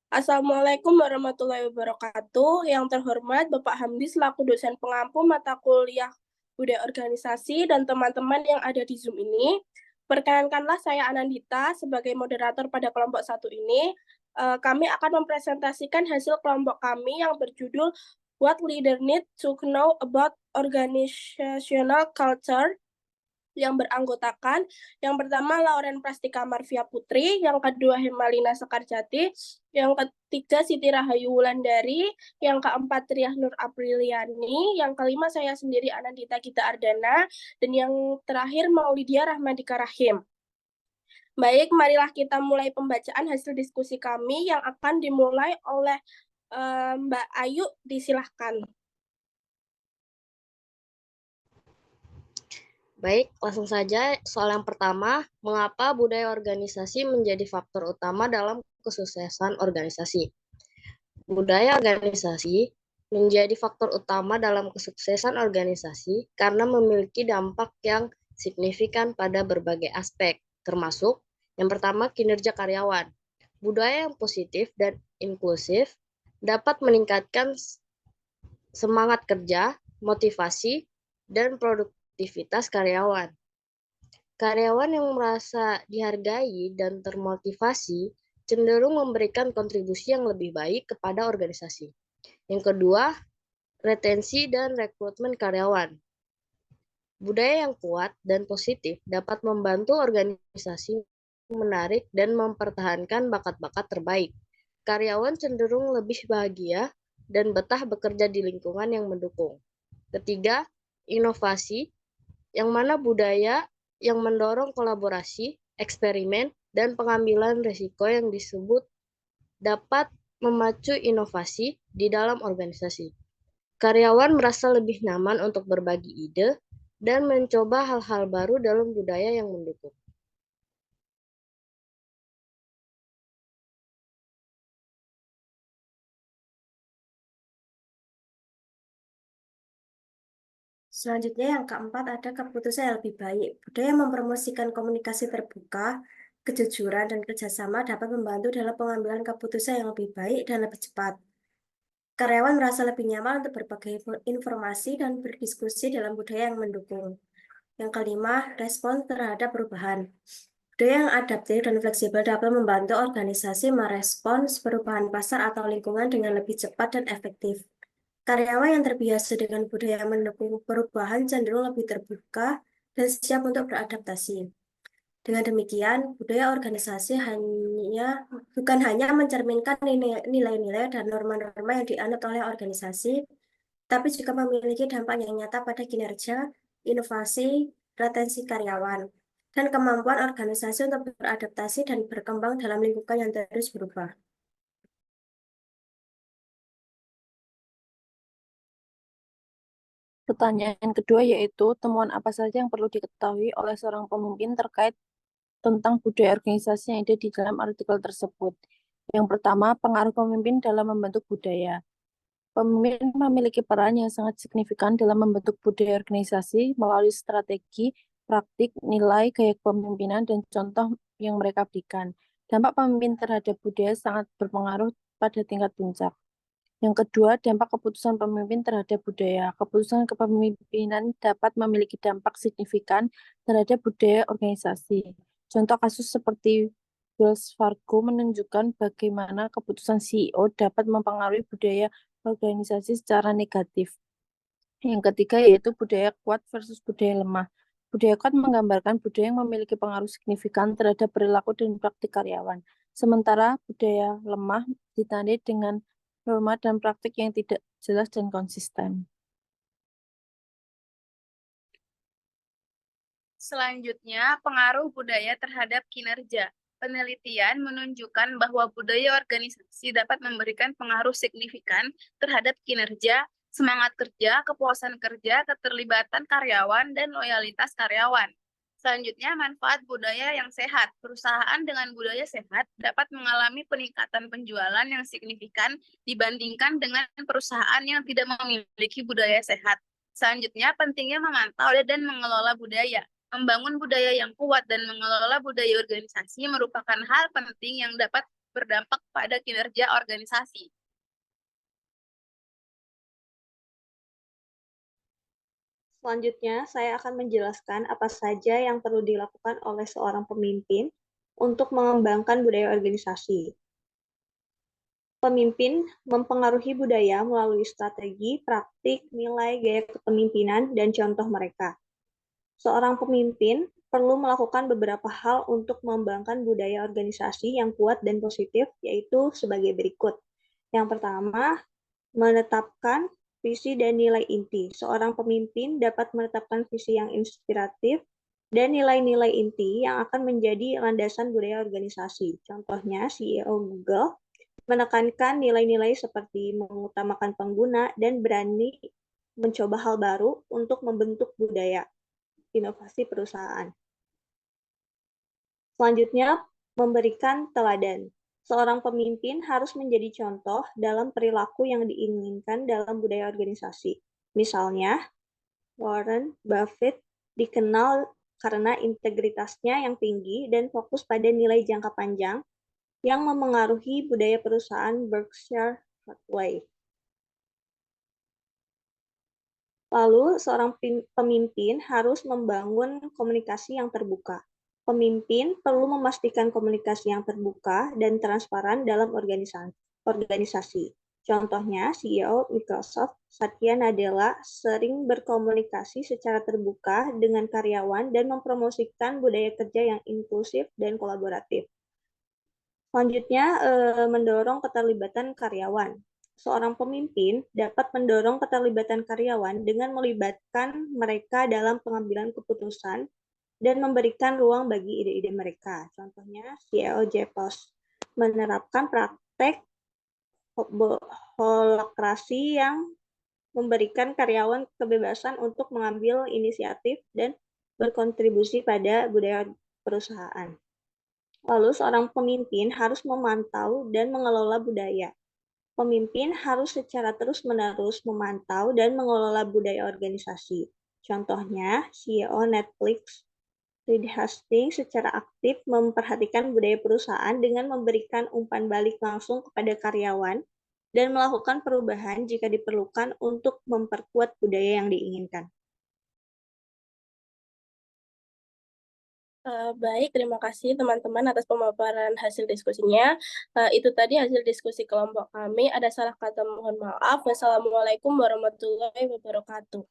Assalamualaikum warahmatullahi wabarakatuh. Yang terhormat Bapak Hamdi selaku dosen pengampu mata kuliah budaya organisasi dan teman-teman yang ada di Zoom ini. Perkenankanlah saya Anandita sebagai moderator pada kelompok satu ini. Kami akan mempresentasikan hasil kelompok kami yang berjudul What Leader Need to Know About Organizational Culture yang beranggotakan yang pertama Lauren Prastika Marvia Putri, yang kedua Hemalina Sekarjati, yang ketiga Siti Rahayu Wulandari, yang keempat Triah Nur Apriliani, yang kelima saya sendiri Anandita Gita Ardana, dan yang terakhir Maulidia Rahmadika Rahim. Baik, marilah kita mulai pembacaan hasil diskusi kami yang akan dimulai oleh Mbak Ayu, disilahkan. Baik, langsung saja soal yang pertama, mengapa budaya organisasi menjadi faktor utama dalam kesuksesan organisasi? Budaya organisasi menjadi faktor utama dalam kesuksesan organisasi karena memiliki dampak yang signifikan pada berbagai aspek, termasuk yang pertama kinerja karyawan. Budaya yang positif dan inklusif dapat meningkatkan semangat kerja, motivasi, dan produktivitas karyawan. Karyawan yang merasa dihargai dan termotivasi cenderung memberikan kontribusi yang lebih baik kepada organisasi. Yang kedua, retensi dan rekrutmen karyawan. Budaya yang kuat dan positif dapat membantu organisasi menarik dan mempertahankan bakat-bakat terbaik. Karyawan cenderung lebih bahagia dan betah bekerja di lingkungan yang mendukung. Ketiga, inovasi, yang mana budaya yang mendorong kolaborasi, eksperimen, dan pengambilan risiko yang disebut dapat memacu inovasi di dalam organisasi. Karyawan merasa lebih nyaman untuk berbagi ide dan mencoba hal-hal baru dalam budaya yang mendukung. Selanjutnya yang keempat ada keputusan yang lebih baik. Budaya mempromosikan komunikasi terbuka, kejujuran, dan kerjasama dapat membantu dalam pengambilan keputusan yang lebih baik dan lebih cepat. Karyawan merasa lebih nyaman untuk berbagi informasi dan berdiskusi dalam budaya yang mendukung. Yang kelima, respon terhadap perubahan. Budaya yang adaptif dan fleksibel dapat membantu organisasi merespons perubahan pasar atau lingkungan dengan lebih cepat dan efektif. Karyawan yang terbiasa dengan budaya mendukung perubahan cenderung lebih terbuka dan siap untuk beradaptasi. Dengan demikian, budaya organisasi bukan hanya mencerminkan nilai-nilai dan norma-norma yang dianut oleh organisasi, tapi juga memiliki dampak yang nyata pada kinerja, inovasi, retensi karyawan, dan kemampuan organisasi untuk beradaptasi dan berkembang dalam lingkungan yang terus berubah. Pertanyaan kedua yaitu temuan apa saja yang perlu diketahui oleh seorang pemimpin terkait tentang budaya organisasi yang ada di dalam artikel tersebut. Yang pertama, pengaruh pemimpin dalam membentuk budaya. Pemimpin memiliki peran yang sangat signifikan dalam membentuk budaya organisasi melalui strategi, praktik, nilai, gaya kepemimpinan, dan contoh yang mereka berikan. Dampak pemimpin terhadap budaya sangat berpengaruh pada tingkat puncak. Yang kedua, dampak keputusan pemimpin terhadap budaya. Keputusan kepemimpinan dapat memiliki dampak signifikan terhadap budaya organisasi. Contoh kasus seperti Wells Fargo menunjukkan bagaimana keputusan CEO dapat mempengaruhi budaya organisasi secara negatif. Yang ketiga yaitu budaya kuat versus budaya lemah. Budaya kuat menggambarkan budaya yang memiliki pengaruh signifikan terhadap perilaku dan praktik karyawan. Sementara budaya lemah ditandai dengan norma dan praktik yang tidak jelas dan konsisten. Selanjutnya, pengaruh budaya terhadap kinerja. Penelitian menunjukkan bahwa budaya organisasi dapat memberikan pengaruh signifikan terhadap kinerja, semangat kerja, kepuasan kerja, keterlibatan karyawan, dan loyalitas karyawan. Selanjutnya, manfaat budaya yang sehat. Perusahaan dengan budaya sehat dapat mengalami peningkatan penjualan yang signifikan dibandingkan dengan perusahaan yang tidak memiliki budaya sehat. Selanjutnya, pentingnya memantau dan mengelola budaya. Membangun budaya yang kuat dan mengelola budaya organisasi merupakan hal penting yang dapat berdampak pada kinerja organisasi. Selanjutnya, saya akan menjelaskan apa saja yang perlu dilakukan oleh seorang pemimpin untuk mengembangkan budaya organisasi. Pemimpin mempengaruhi budaya melalui strategi, praktik, nilai, gaya kepemimpinan, dan contoh mereka. Seorang pemimpin perlu melakukan beberapa hal untuk mengembangkan budaya organisasi yang kuat dan positif, yaitu sebagai berikut. Yang pertama, menetapkan visi dan nilai inti. Seorang pemimpin dapat menetapkan visi yang inspiratif dan nilai-nilai inti yang akan menjadi landasan budaya organisasi. Contohnya, CEO Google menekankan nilai-nilai seperti mengutamakan pengguna dan berani mencoba hal baru untuk membentuk budaya inovasi perusahaan. Selanjutnya, memberikan teladan. Seorang pemimpin harus menjadi contoh dalam perilaku yang diinginkan dalam budaya organisasi. Misalnya, Warren Buffett dikenal karena integritasnya yang tinggi dan fokus pada nilai jangka panjang yang memengaruhi budaya perusahaan Berkshire Hathaway. Lalu, seorang pemimpin harus membangun komunikasi yang terbuka. Pemimpin perlu memastikan komunikasi yang terbuka dan transparan dalam organisasi. Contohnya, CEO Microsoft, Satya Nadella, sering berkomunikasi secara terbuka dengan karyawan dan mempromosikan budaya kerja yang inklusif dan kolaboratif. Selanjutnya, mendorong keterlibatan karyawan. Seorang pemimpin dapat mendorong keterlibatan karyawan dengan melibatkan mereka dalam pengambilan keputusan dan memberikan ruang bagi ide-ide mereka. Contohnya, CEO Jeff Bezos menerapkan praktek holokrasi yang memberikan karyawan kebebasan untuk mengambil inisiatif dan berkontribusi pada budaya perusahaan. Lalu, seorang pemimpin harus memantau dan mengelola budaya. Pemimpin harus secara terus-menerus memantau dan mengelola budaya organisasi. Contohnya, CEO Netflix, Reed Hastings, secara aktif memperhatikan budaya perusahaan dengan memberikan umpan balik langsung kepada karyawan dan melakukan perubahan jika diperlukan untuk memperkuat budaya yang diinginkan. Baik, terima kasih teman-teman atas pemaparan hasil diskusinya. Itu tadi hasil diskusi kelompok kami. Ada salah kata mohon maaf. Wassalamualaikum warahmatullahi wabarakatuh.